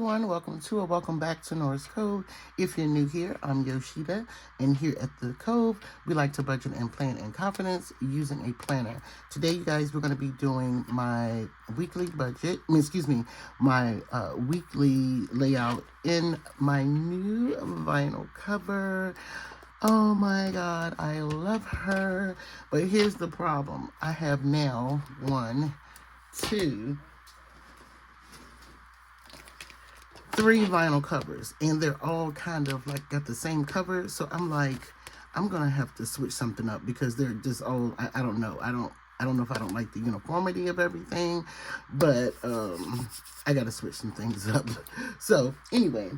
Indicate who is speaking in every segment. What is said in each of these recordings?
Speaker 1: everyone, welcome to or welcome back to Noras Cove. If you're new here, I'm Yoshida, and here at the Cove, we like to budget and plan in confidence using a planner. Today, you guys, we're going to be doing my weekly budget, my weekly layout in my new vinyl cover. Oh my God, I love her. But here's the problem. I have now 3 vinyl covers, and they're all kind of like got the same cover. So I'm like, I'm gonna have to switch something up because they're just all, I don't know. I don't know if I don't like the uniformity of everything, but I gotta switch some things up. So anyway,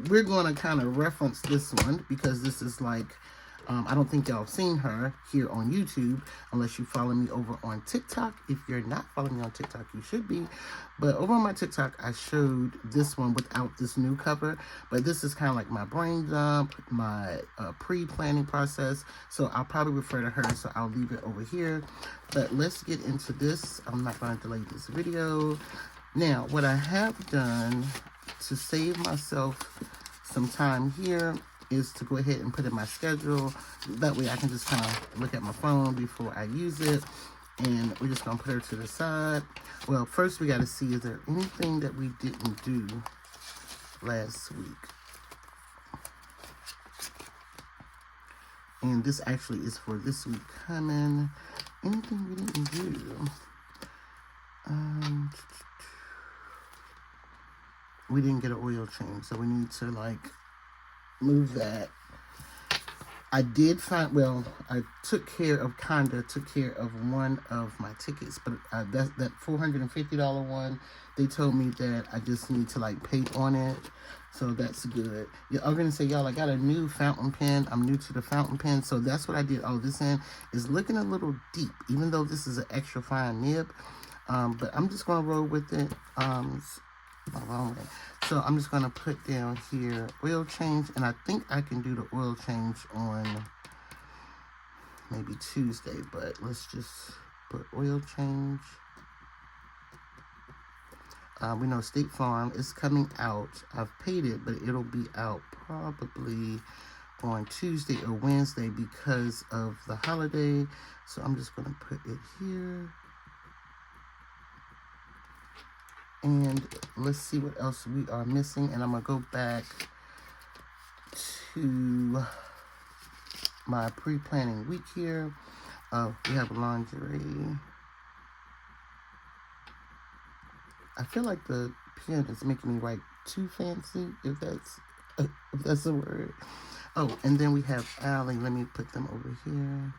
Speaker 1: we're gonna kind of reference this one because this is like, I don't think y'all have seen her here on YouTube unless you follow me over on TikTok. If you're not following me on TikTok, you should be. But over on my TikTok, I showed this one without this new cover. But this is kind of like my brain dump, my pre-planning process. So I'll probably refer to her, so I'll leave it over here. But let's get into this. I'm not going to delay this video. Now, what I have done to save myself some time here is to go ahead and put in my schedule. That way I can just kind of look at my phone before I use it. And we're just going to put her to the side. Well, first we got to see, is there anything that we didn't do last week? And this actually is for this week coming. Anything we didn't do? We didn't get an oil change, so we need to like move that. I did find, well, I took care of one of my tickets, but that $450 one, they told me that I just need to like pay on it, so that's good. Yeah, I'm gonna say, y'all, I got a new fountain pen. I'm new to the fountain pen, so that's what I did all this in. Is looking a little deep, even though this is an extra fine nib, but I'm just gonna roll with it. So I'm just going to put down here oil change, and I think I can do the oil change on maybe Tuesday, but let's just put oil change. We know State Farm is coming out. I've paid it, but it'll be out probably on Tuesday or Wednesday because of the holiday. So I'm just going to put it here. And let's see what else we are missing. And I'm going to go back to my pre-planning week here. We have laundry. I feel like the pen is making me write too fancy, if that's a word. Oh, and then we have Allie. Let me put them over here.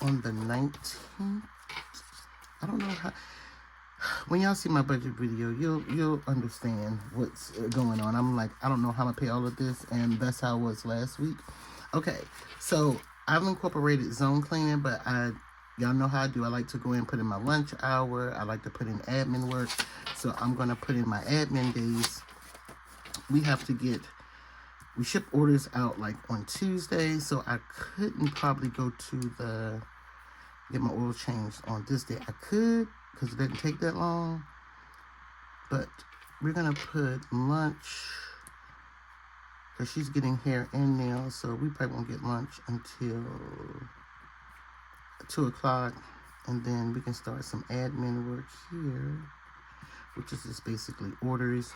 Speaker 1: On the 19th. I don't know how, when y'all see my budget video, you'll understand what's going on. I'm like, I don't know how to pay all of this, and that's how it was last week. Okay, so I've incorporated zone cleaning, but y'all know how I do. I like to go in and put in my lunch hour. I like to put in admin work. So I'm going to put in my admin days. We ship orders out like on Tuesday, so I couldn't probably go to get my oil changed on this day. I could, because it didn't take that long. But we're going to put lunch, because she's getting hair and nails, so we probably won't get lunch until 2 o'clock. And then we can start some admin work here, which is just basically orders.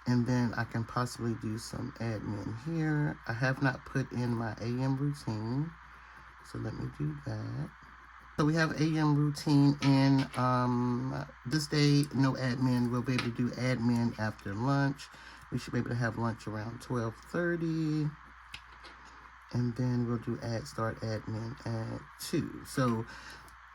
Speaker 1: And then I can possibly do some admin here. I have not put in my AM routine, so let me do that. So we have AM routine, and this day, no admin. We'll be able to do admin after lunch. We should be able to have lunch around 12:30. And then we'll do start admin at 2. So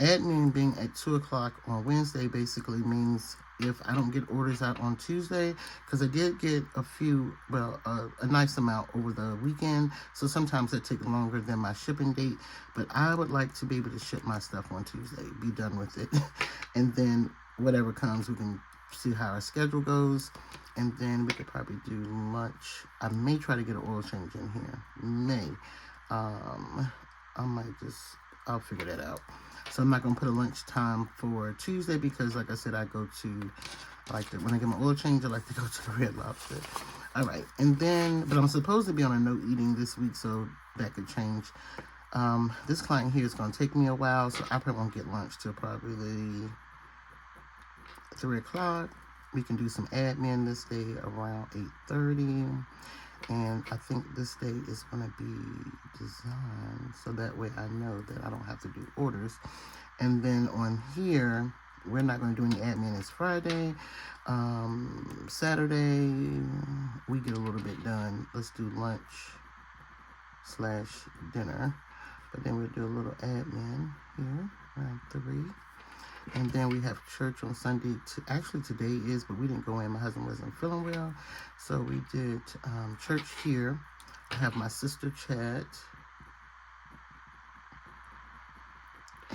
Speaker 1: admin being at 2 o'clock on Wednesday basically means if I don't get orders out on Tuesday, because I did get a few, a nice amount over the weekend, so sometimes it takes longer than my shipping date, but I would like to be able to ship my stuff on Tuesday, be done with it, and then whatever comes, we can see how our schedule goes, and then we could probably do lunch. I may try to get an oil change in here, I might just I'll figure that out. So I'm not gonna put a lunch time for Tuesday because, like I said, I go to, when I get my oil change, I like to go to the Red Lobster. All right, and then, but I'm supposed to be on a no eating this week, so that could change. This client here is gonna take me a while, so I probably won't get lunch till probably 3 o'clock. We can do some admin this day around 8:30. And I think this day is going to be designed so that way I know that I don't have to do orders. And then on here, we're not going to do any admin. It's Friday. Saturday, we get a little bit done. Let's do lunch / dinner. But then we'll do a little admin here around 3. And then we have church on Sunday. Actually, today is, but we didn't go in. My husband wasn't feeling well. So we did church here. I have my sister chat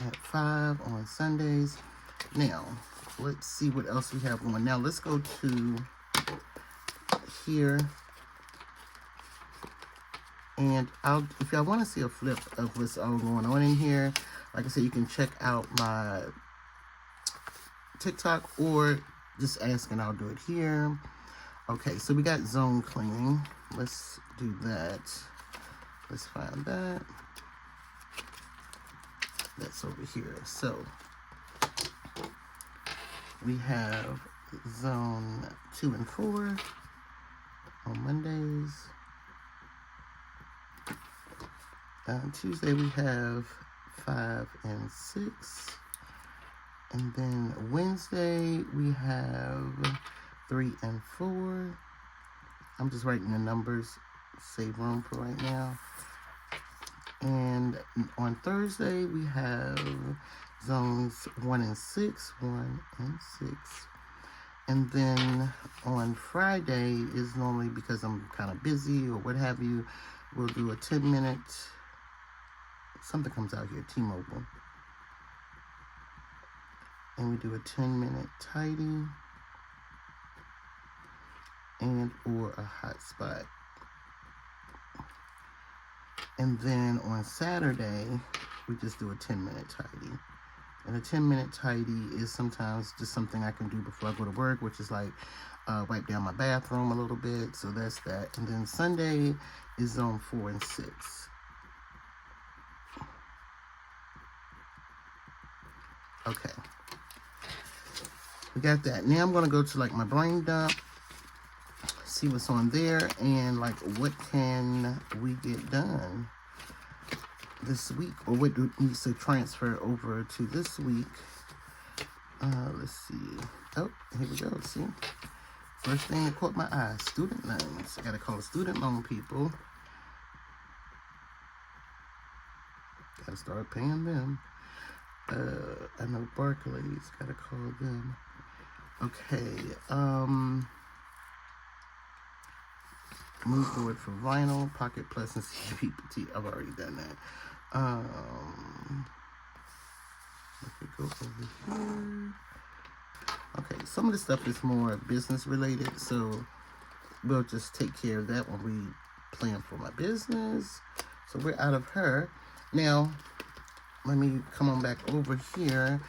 Speaker 1: at 5 on Sundays. Now, let's see what else we have going. Now, let's go to here. And if y'all want to see a flip of what's all going on in here, like I said, you can check out my TikTok or just ask and I'll do it here. Okay, so we got zone cleaning. Let's do that. Let's find that. That's over here. So we have zone 2 and 4 on Mondays. Tuesday we have 5 and 6. And then Wednesday, we have 3 and 4. I'm just writing the numbers, save room for right now. And on Thursday, we have zones 1 and 6, 1 and 6. And then on Friday is normally, because I'm kind of busy or what have you, we'll do a 10-minute, something comes out here, T-Mobile. And we do a 10-minute tidy and or a hot spot. And then on Saturday, we just do a 10-minute tidy. And a 10-minute tidy is sometimes just something I can do before I go to work, which is like wipe down my bathroom a little bit. So that's that. And then Sunday is zone 4 and 6. Okay. We got that. Now I'm going to go to like my brain dump, see what's on there, and like what can we get done this week, or what needs to transfer over to this week. Let's see. Oh, here we go. See, first thing that caught my eye: student loans. I gotta call the student loan people. Gotta start paying them. I know Barclays. Gotta call them. Okay, mood board for vinyl, Pocket Plus, and CPT. I've already done that. Let me go over here. Okay, some of the stuff is more business related, so we'll just take care of that when we plan for my business. So we're out of her. Now, let me come on back over here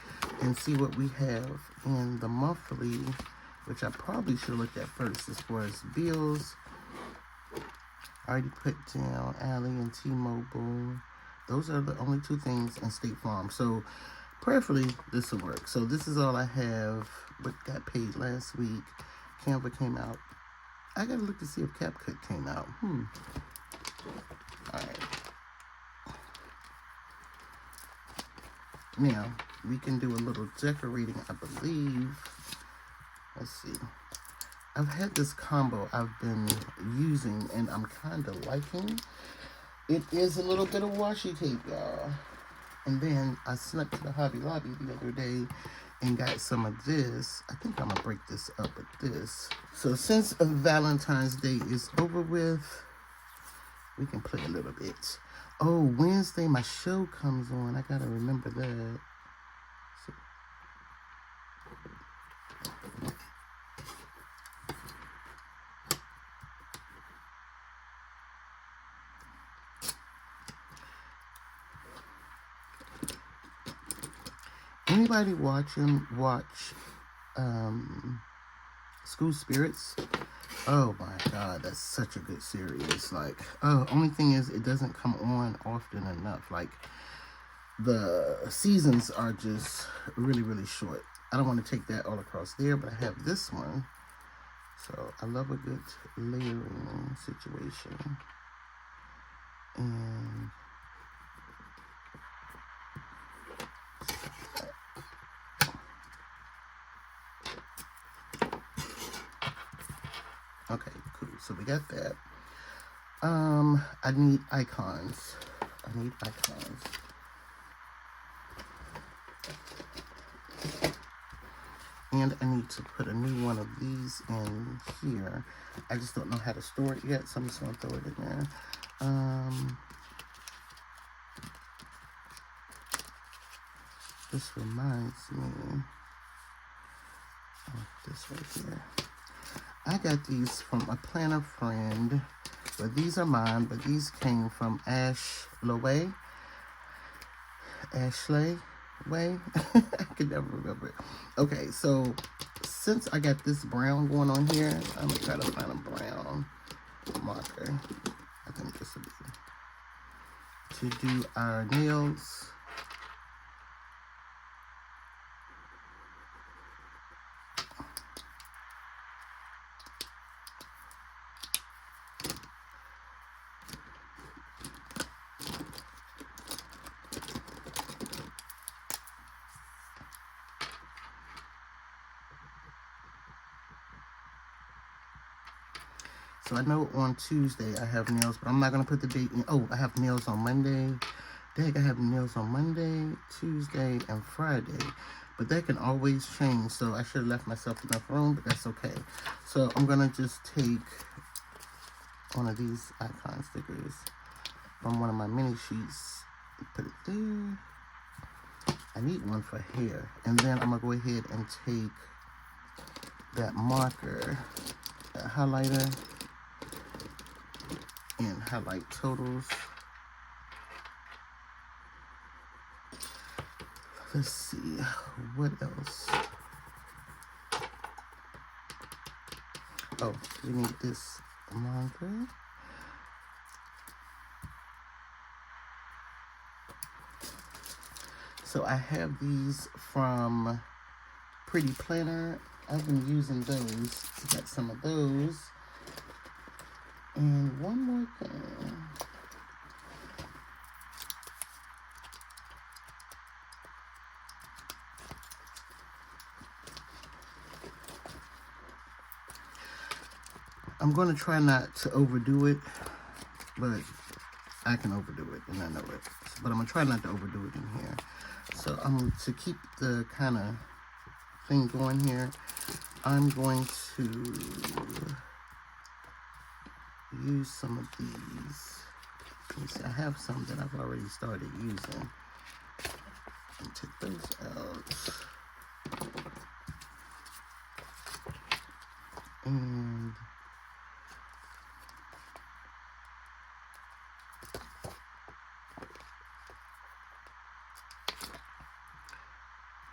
Speaker 1: and see what we have in the monthly, which I probably should look at first as far as bills. I already put down Ally and T-Mobile. Those are the only 2 things in State Farm. So prayerfully, this will work. So this is all I have. What got paid last week. Canva came out. I gotta look to see if CapCut came out. All right. Now, we can do a little decorating, I believe. Let's see. I've had this combo I've been using, and I'm kind of liking. It is a little bit of washi tape, y'all. And then I snuck to the Hobby Lobby the other day and got some of this. I think I'm going to break this up with this. So since Valentine's Day is over with, we can play a little bit. Oh, Wednesday my show comes on. I gotta remember that. So, anybody watch School Spirits? Oh my God, that's such a good series. Like, only thing is it doesn't come on often enough. Like, the seasons are just really, really short. I don't want to take that all across there, but I have this one. So I love a good layering situation. And okay, cool. So we got that. I need icons. And I need to put a new one of these in here. I just don't know how to store it yet, so I'm just going to throw it in there. This reminds me of this right here. I got these from a planner friend, but these are mine, but these came from Ashley Way. I can never remember it. Okay, so since I got this brown going on here, I'm gonna try to find a brown marker. I think this will be to do our nails. So I know on Tuesday I have nails, but I'm not going to put the date in. Oh, I have nails on Monday. Dang, I have nails on Monday, Tuesday, and Friday. But that can always change, so I should have left myself enough room, but that's okay. So I'm going to just take one of these icon stickers from one of my mini sheets and put it there. I need one for hair. And then I'm going to go ahead and take that marker, that highlighter, and highlight totals. Let's see, what else? Oh, we need this marker. So I have these from Pretty Planner. I've been using those. I got some of those. And one more thing. I'm going to try not to overdo it, but I can overdo it, and I know it. But I'm going to try not to overdo it in here. So to keep the kind of thing going here, I'm going to use some of these. Let me see, I have some that I've already started using. And take those out. And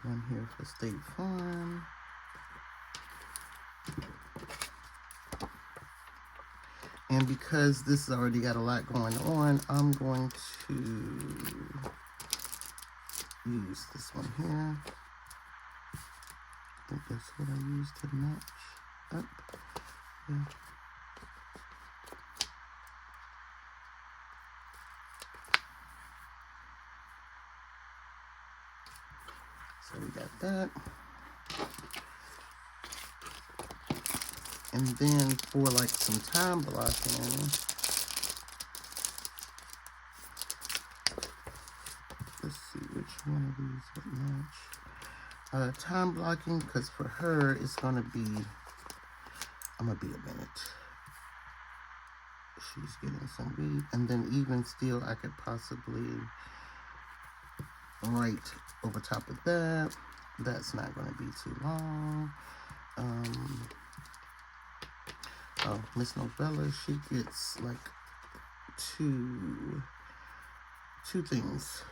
Speaker 1: one here for State Farm. And because this has already got a lot going on, I'm going to use this one here. I think that's what I used to match up. Yeah. So we got that. And then for like some time blocking, let's see which one of these would match. Time blocking, because for her it's gonna be, I'm gonna be a minute. She's getting some weed, and then even still I could possibly write over top of that. That's not gonna be too long. Oh, Miss Novella, she gets like two things.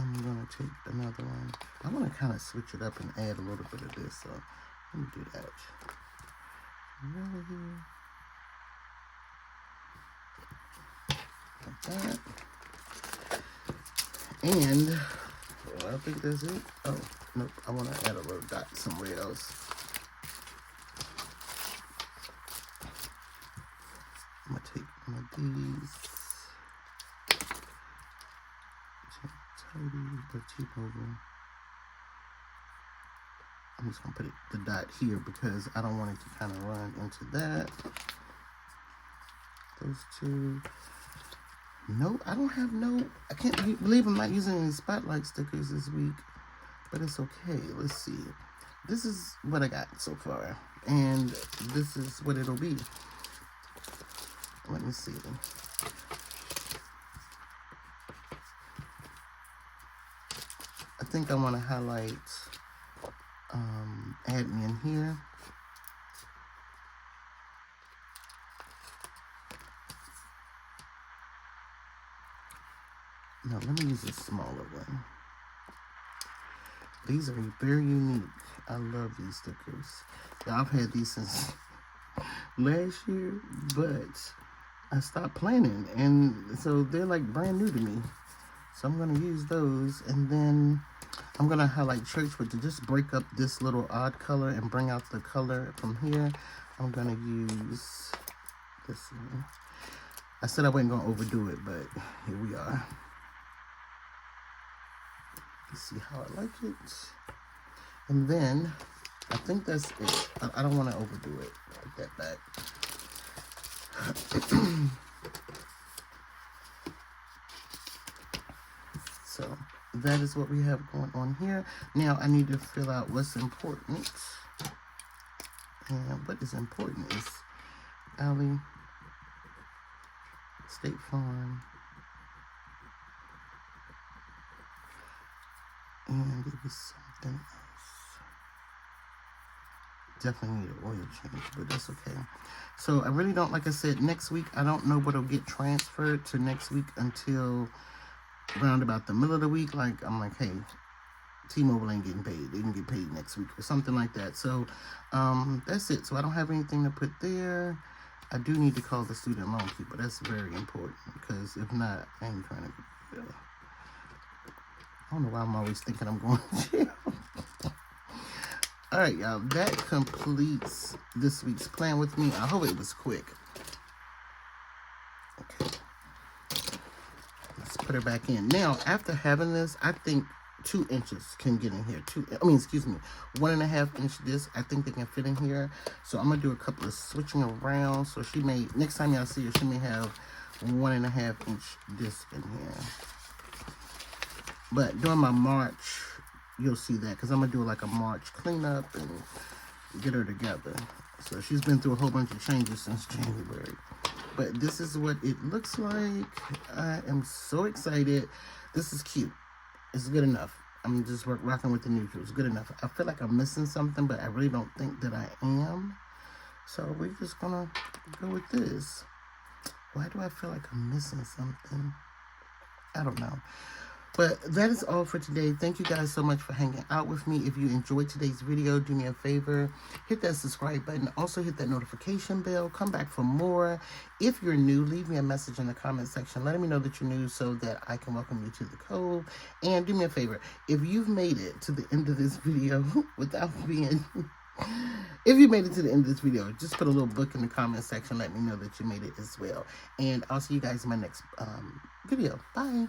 Speaker 1: I'm gonna take another one. I want to kind of switch it up and add a little bit of this, so let me do that. Over here. Like that. And well, I think that's it. Oh, nope, I want to add a little dot somewhere else. I'm gonna take one of these. Tidy, but cheap over. I'm just gonna put the dot here because I don't want it to kind of run into that. Those two. No, I don't have no. I can't believe I'm not using any spotlight stickers this week, but it's okay. Let's see. This is what I got so far, and this is what it'll be. Let me see. I think I want to highlight admin here. No, let me use a smaller one. These are very unique. I love these stickers. Yeah, I've had these since last year, but I stopped planning, and so they're like brand new to me. So I'm going to use those, and then I'm going to highlight church, but to just break up this little odd color and bring out the color from here, I'm going to use this one. I said I wasn't going to overdo it, but here we are. Let's see how I like it. And then, I think that's it. I don't want to overdo it. Put that back. So that is what we have going on here. Now I need to fill out what's important. And what is important is Allie, State Farm, and it was something else. Definitely need an oil change, but that's okay. So I really don't, like I said, next week, I don't know what'll get transferred to next week until around about the middle of the week. Like, I'm like, hey, T-Mobile ain't getting paid. They can get paid next week or something like that. So that's it. So I don't have anything to put there. I do need to call the student loan people. That's very important, because if not, I ain't trying to get jail. I don't know why I'm always thinking I'm going to jail. All right, y'all. That completes this week's plan with me. I hope it was quick. Okay. Let's put her back in. Now, after having this, I think 2 inches can get in here. 1.5 inch disc. I think they can fit in here. So I'm going to do a couple of switching around. So she may, next time y'all see her, she may have 1.5 inch disc in here. But during my March, you'll see that, because I'm going to do like a March cleanup and get her together. So she's been through a whole bunch of changes since January. But this is what it looks like. I am so excited. This is cute. It's good enough. I'm just rocking with the neutrals. Good enough. I feel like I'm missing something, but I really don't think that I am. So we're just going to go with this. Why do I feel like I'm missing something? I don't know. But that is all for today. Thank you guys so much for hanging out with me. If you enjoyed today's video, do me a favor. Hit that subscribe button. Also hit that notification bell. Come back for more. If you're new, leave me a message in the comment section letting me know that you're new so that I can welcome you to the Cove. And do me a favor. If you've made it to the end of this video without being... If you made it to the end of this video, just put a little book in the comment section. Let me know that you made it as well. And I'll see you guys in my next video. Bye.